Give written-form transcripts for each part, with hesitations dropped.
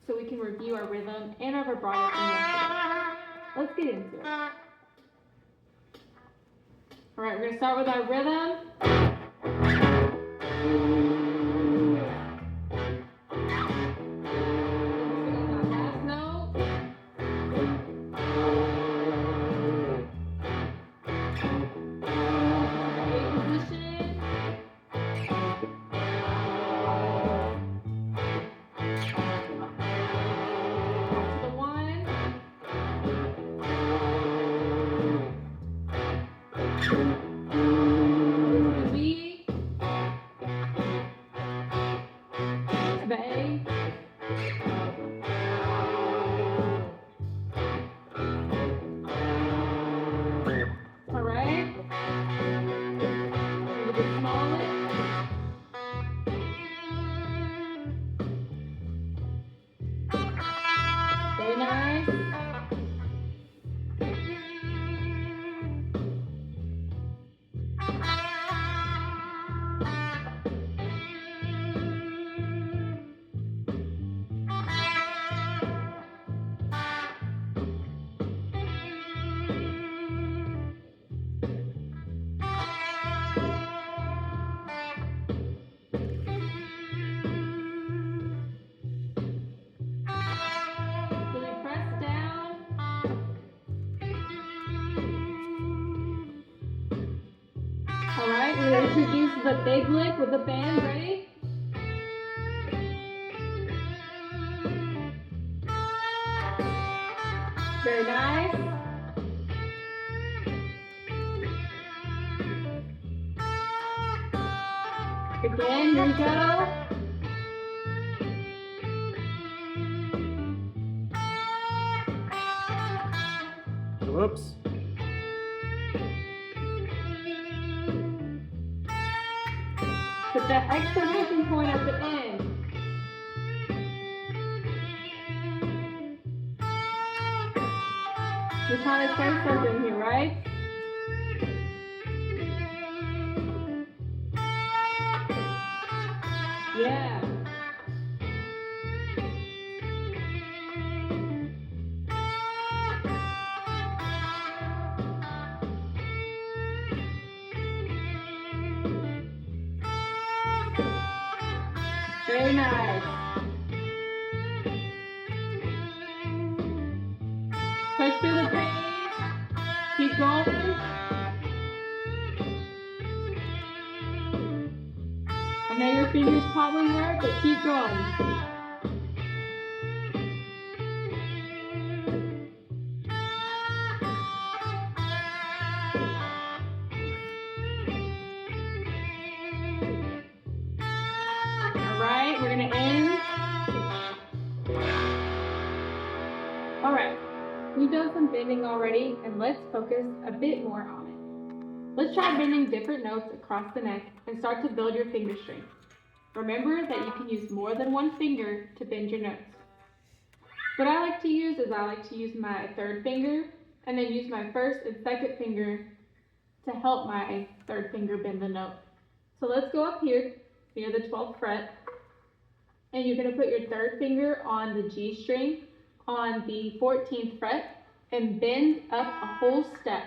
so we can review our rhythm and our vibrato from yesterday. Let's get into it. All right, we're going to start with our rhythm. Very nice. Alright, we're going to introduce the big lick with the band. Ready? Very nice. Again, here we go. Whoops. Put that extra hooking point at the end. We're trying to say something here, right? Yeah. Very nice. Push through the pain. Keep going. I know your fingers probably hurt, but keep going. Alright, we're going to end. Alright, we've done some bending already, and let's focus a bit more on it. Let's try bending different notes across the neck and start to build your finger strength. Remember that you can use more than one finger to bend your notes. What I like to use is I like to use my third finger and then use my first and second finger to help my third finger bend the note. So let's go up here near the 12th fret, and you're going to put your third finger on the G string on the 14th fret and bend up a whole step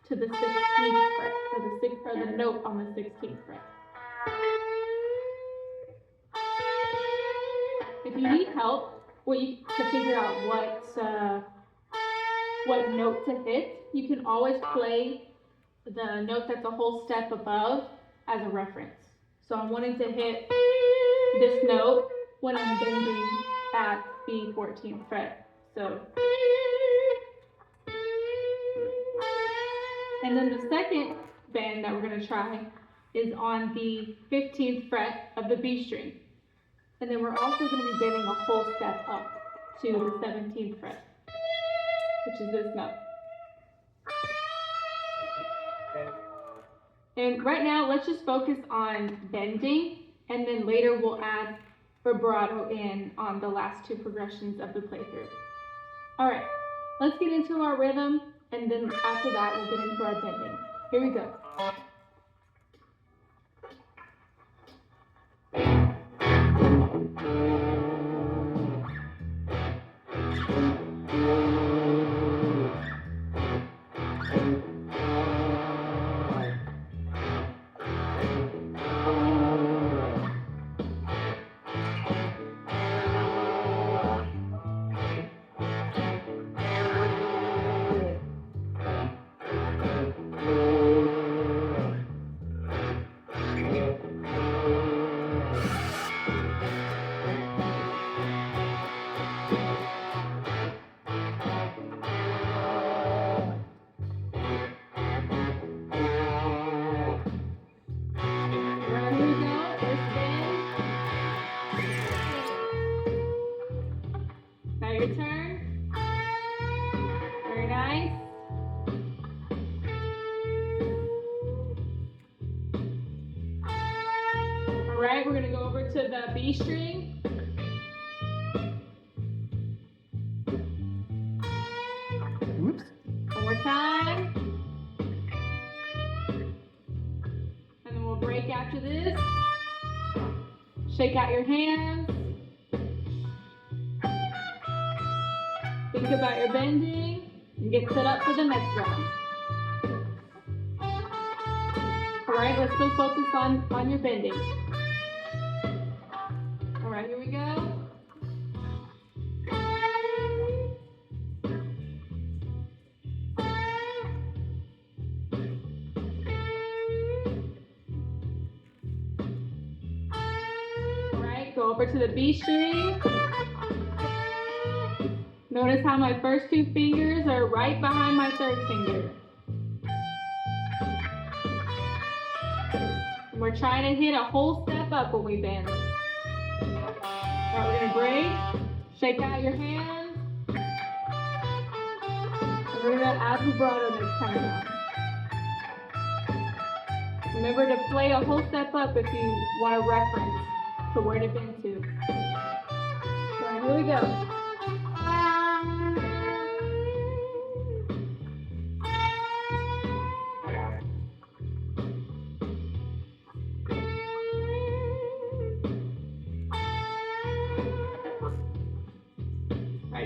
to the 16th fret, or the note on the 16th fret. If you need help to figure out what note to hit, you can always play the note that's a whole step above as a reference. So I'm wanting to hit this note when I'm bending at the 14th fret. So, and then the second bend that we're going to try is on the 15th fret of the B string. And then we're also going to be bending a whole step up to the 17th fret, which is this note. And right now, let's just focus on bending, and then later we'll add vibrato in on the last two progressions of the playthrough. All right, let's get into our rhythm, and then after that, we'll get into our bending. Here we go. gonna go over to the B string. Whoops. One more time. And then we'll break after this. Shake out your hands. Think about your bending and get set up for the next round. Alright, let's still focus on your bending. Alright, here we go. Alright, go over to the B string. Notice how my first two fingers are right behind my third finger. And we're trying to hit a whole step up when we bend. Alright, we're gonna break, shake out your hands, and we're gonna add vibrato next time around. Remember to play a whole step up if you want a reference to where to bend to. Alright, here we go.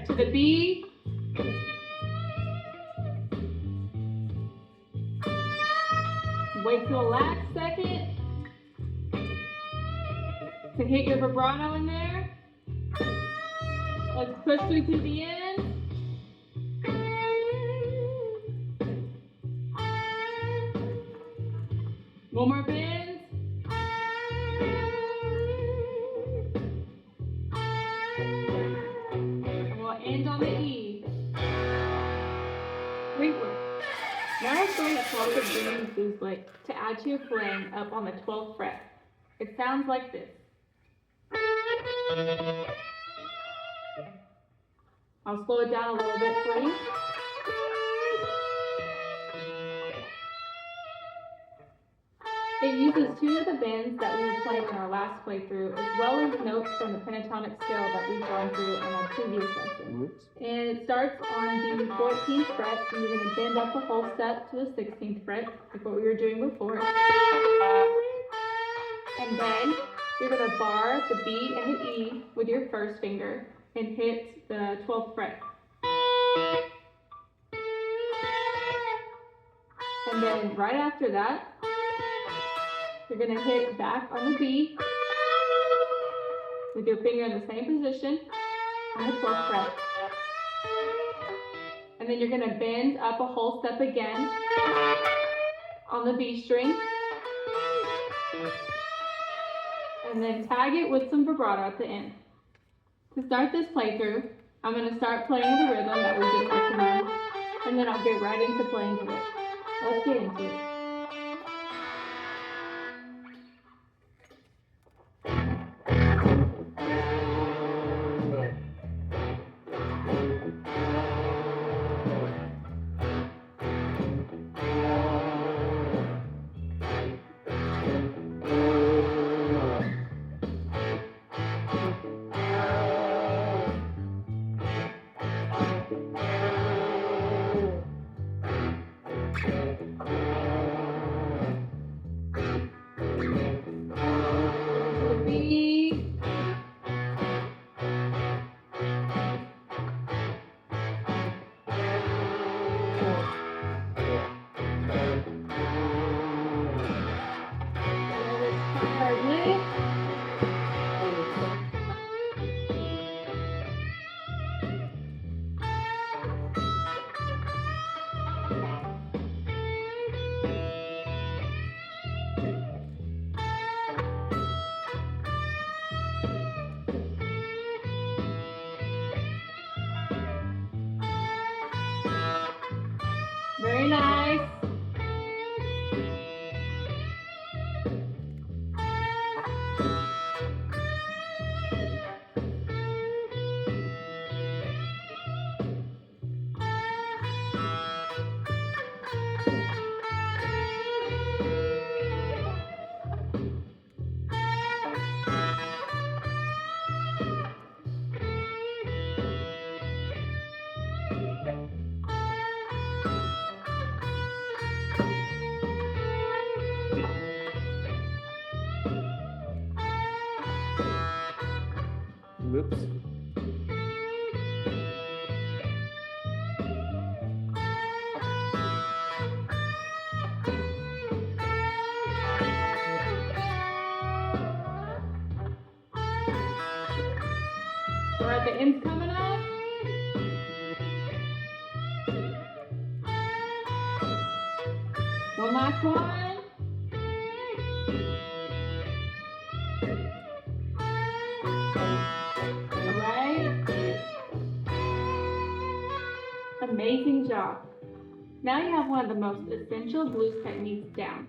To the B. Wait till the last second to hit your vibrato in there. Let's push through to the end. One more bend. End on the E. Great work. Now let's go ahead and the bending bootlick to add to your playing up on the 12th fret. It sounds like this. I'll slow it down a little bit for you. It uses two of the bends that we were playing in our last playthrough, as well as notes from the pentatonic scale that we've gone through in our previous lesson. Whoops. And it starts on the 14th fret, and you're going to bend up a whole step to the 16th fret, like what we were doing before. And then you're going to bar the B and the E with your first finger and hit the 12th fret. And then right after that, you're going to hit back on the B with your finger in the same position on the 12th fret. And then you're going to bend up a whole step again on the B string. And then tag it with some vibrato at the end. To start this playthrough, I'm going to start playing the rhythm that we've been working on, and then I'll get right into playing the lick. Let's get into it. Very nice. Whoops. Alright, the end's coming up. One last one. Alright. Amazing job. Now you have one of the most essential glue techniques down.